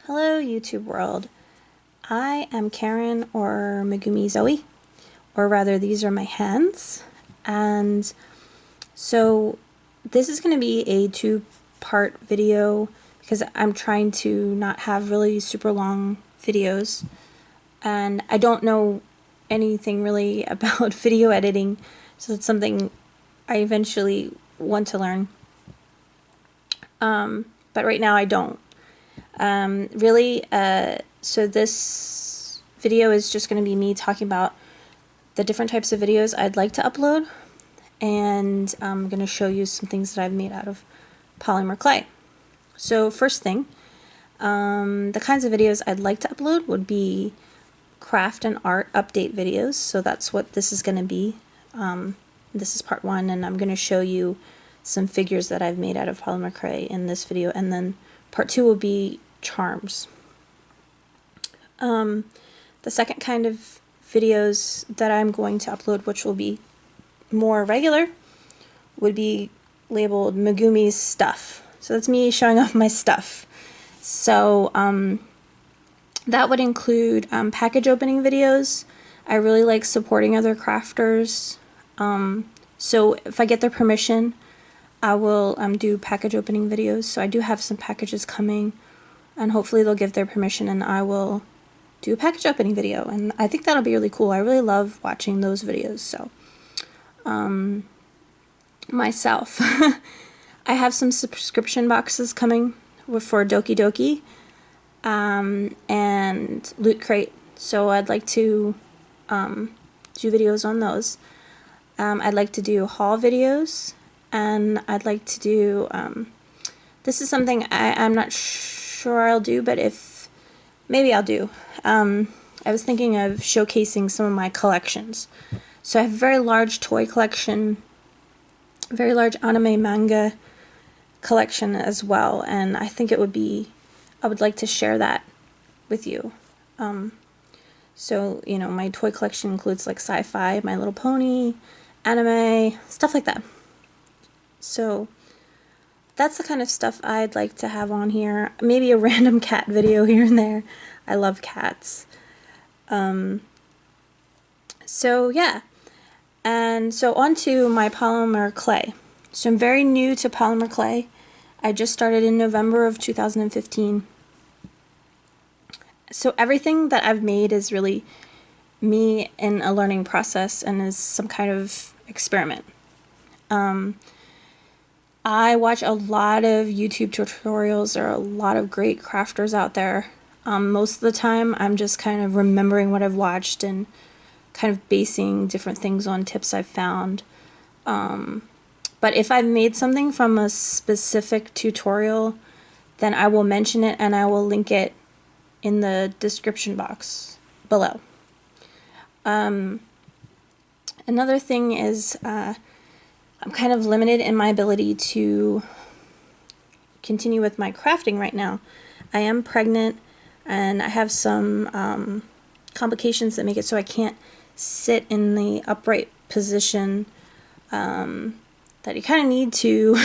Hello YouTube world. I am Karen, or MagumiZoe, or rather these are my hands, and so this is going to be a two-part video because I'm trying to not have really super long videos, and I don't know anything really about video editing, so it's something I eventually want to learn, but right now I don't. So this video is just going to be me talking about the different types of videos I'd like to upload, and I'm going to show you some things that I've made out of polymer clay. So first thing, the kinds of videos I'd like to upload would be craft and art update videos, so that's what this is going to be. This is part one, and I'm going to show you some figures that I've made out of polymer clay in this video, and then part two will be charms. The second kind of videos that I'm going to upload, which will be more regular, would be labeled Megumi's stuff. So that's me showing off my stuff. So that would include package opening videos. I really like supporting other crafters. So if I get their permission, I will do package opening videos. So I do have some packages coming, and hopefully they'll give their permission and I will do a package opening video, and I think that'll be really cool. I really love watching those videos. So myself I have some subscription boxes coming for Doki Doki and Loot Crate, so I'd like to do videos on those. I'd like to do haul videos, and I'd like to do this is something I'm not sure I'll do, but if maybe I'll do. I was thinking of showcasing some of my collections. So I have a very large toy collection, a very large anime manga collection as well, and I think it would be, I would like to share that with you. So, you know, my toy collection includes like sci-fi, My Little Pony, anime, stuff like that. So that's the kind of stuff I'd like to have on here. Maybe a random cat video here and there. I love cats. So yeah, and so on to my polymer clay. So I'm very new to polymer clay. I just started in November of 2015. So everything that I've made is really me in a learning process and is some kind of experiment. I watch a lot of YouTube tutorials. There are a lot of great crafters out there. Most of the time I'm just kind of remembering what I've watched and kind of basing different things on tips I've found. But if I've made something from a specific tutorial, then I will mention it and I will link it in the description box below. Another thing is I'm kind of limited in my ability to continue with my crafting right now. I am pregnant and I have some complications that make it so I can't sit in the upright position that you kind of need to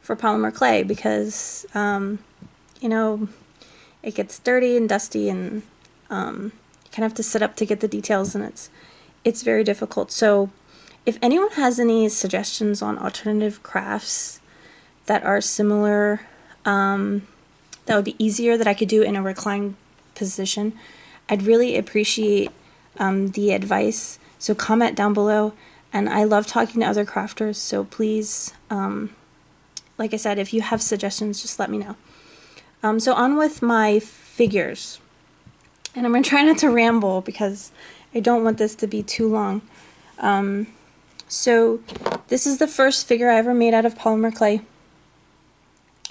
for polymer clay, because you know, it gets dirty and dusty, and you kind of have to sit up to get the details, and it's very difficult. So if anyone has any suggestions on alternative crafts that are similar, that would be easier, that I could do in a reclined position, I'd really appreciate the advice. So comment down below, and I love talking to other crafters, so please, like I said, if you have suggestions, just let me know. So on with my figures, and I'm going to try not to ramble because I don't want this to be too long. So this is the first figure I ever made out of polymer clay.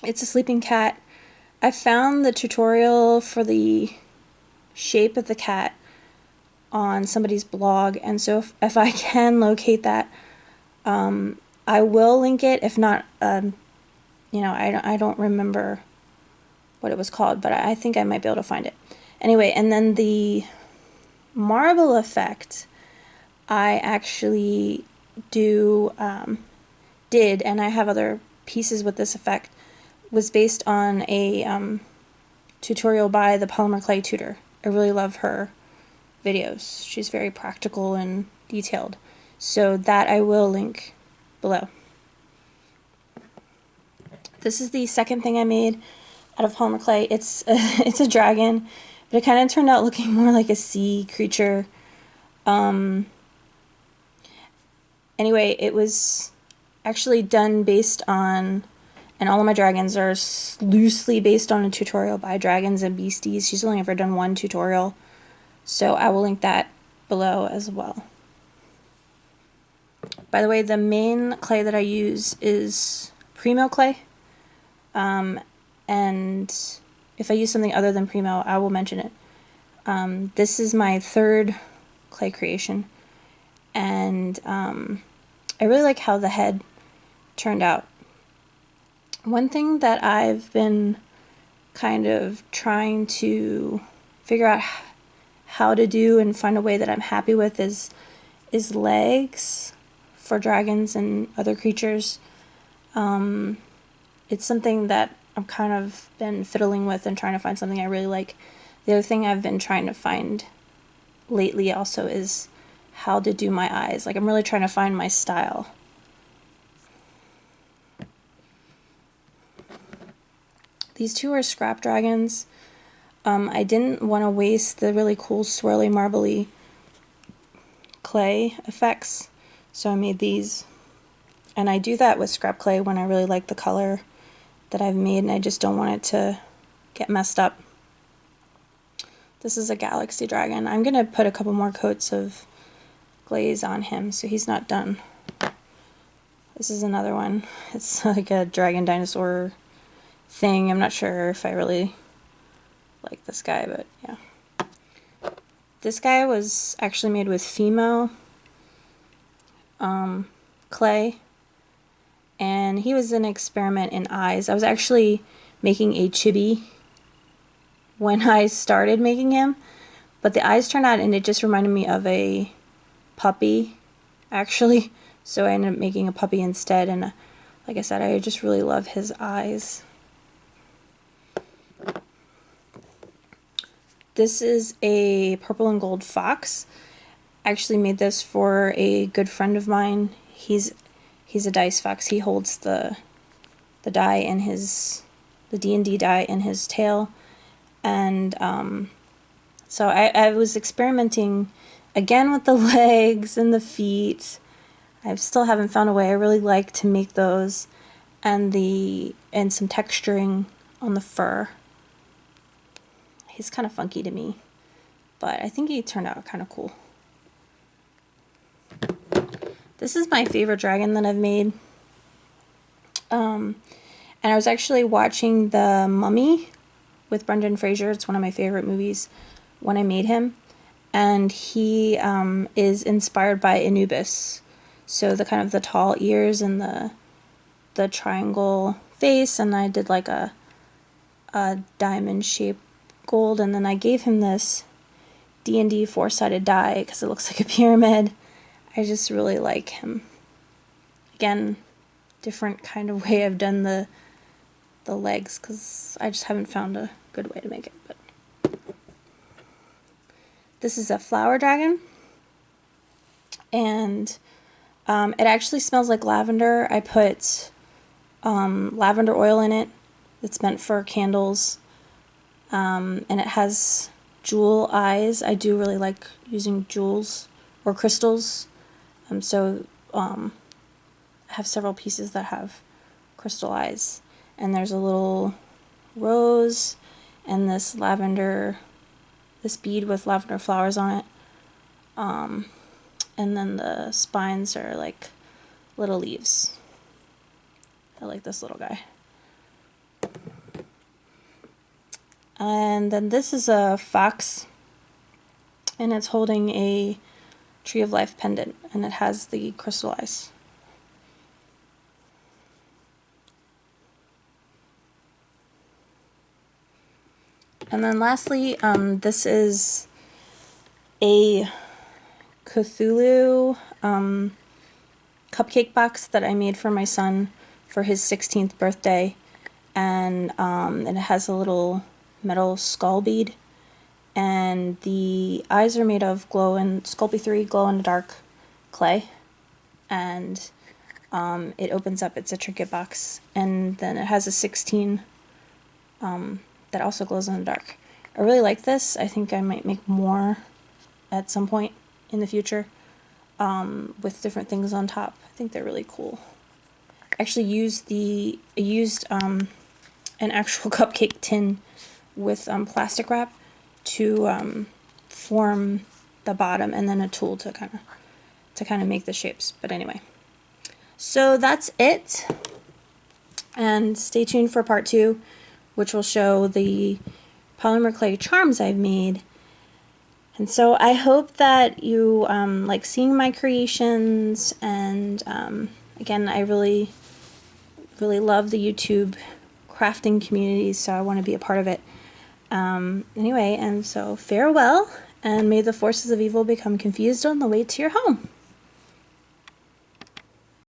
It's a sleeping cat. I found the tutorial for the shape of the cat on somebody's blog, and so if I can locate that, I will link it. If not, you know, I don't remember what it was called, but I think I might be able to find it. Anyway, and then the marble effect, I actually did, and I have other pieces with this effect, was based on a tutorial by the Polymer Clay Tutor. I really love her videos. She's very practical and detailed. So that I will link below. This is the second thing I made out of polymer clay. It's it's a dragon, but it kind of turned out looking more like a sea creature. Anyway, it was actually done based on, and all of my dragons are loosely based on a tutorial by Dragons and Beasties. She's only ever done one tutorial, so I will link that below as well. By the way, the main clay that I use is Primo clay, and if I use something other than Primo, I will mention it. This is my third clay creation, and I really like how the head turned out. One thing that I've been kind of trying to figure out how to do and find a way that I'm happy with is legs for dragons and other creatures. It's something that I've kind of been fiddling with and trying to find something I really like. The other thing I've been trying to find lately also is how to do my eyes. Like, I'm really trying to find my style. These two are scrap dragons. I didn't want to waste the really cool swirly marbly clay effects, so I made these. And I do that with scrap clay when I really like the color that I've made and I just don't want it to get messed up. This is a galaxy dragon. I'm going to put a couple more coats of glaze on him so he's not done. This is another one. It's like a dragon dinosaur thing. I'm not sure if I really like this guy, but yeah. This guy was actually made with Fimo clay, and he was an experiment in eyes. I was actually making a chibi when I started making him, but the eyes turned out and it just reminded me of a puppy, actually, so I ended up making a puppy instead, and like I said, I just really love his eyes. This is a purple and gold fox. I actually made this for a good friend of mine. He's a dice fox. He holds the die in his, the D&D die in his tail, and so I was experimenting again with the legs and the feet. I still haven't found a way. I really like to make those, and some texturing on the fur. He's kind of funky to me, but I think he turned out kind of cool. This is my favorite dragon that I've made. And I was actually watching The Mummy with Brendan Fraser. It's one of my favorite movies when I made him. And he is inspired by Anubis. So the kind of the tall ears and the triangle face, and I did like a diamond shaped gold, and then I gave him this D&D four-sided die because it looks like a pyramid. I just really like him. Again, different kind of way I've done the legs because I just haven't found a good way to make it. But this is a flower dragon, and it actually smells like lavender. I put lavender oil in it. It's meant for candles. And it has jewel eyes. I do really like using jewels or crystals. So I have several pieces that have crystal eyes. And there's a little rose and this lavender, this bead with lavender flowers on it. And then the spines are like little leaves. I like this little guy. And then this is a fox, and it's holding a Tree of Life pendant, and it has the crystal eyes. And then lastly, this is a Cthulhu cupcake box that I made for my son for his 16th birthday, and it has a little metal skull bead, and the eyes are made of Sculpey 3 glow-in-the-dark clay, and it opens up. It's a trinket box, and then it has a 16 that also glows in the dark. I really like this. I think I might make more at some point in the future with different things on top. I think they're really cool. I actually used an actual cupcake tin with plastic wrap to form the bottom, and then a tool to kind of make the shapes. But anyway, so that's it, and stay tuned for part 2, which will show the polymer clay charms I've made. And so I hope that you like seeing my creations, and again, I really love the YouTube crafting community, so I want to be a part of it. Anyway, and so farewell, and may the forces of evil become confused on the way to your home.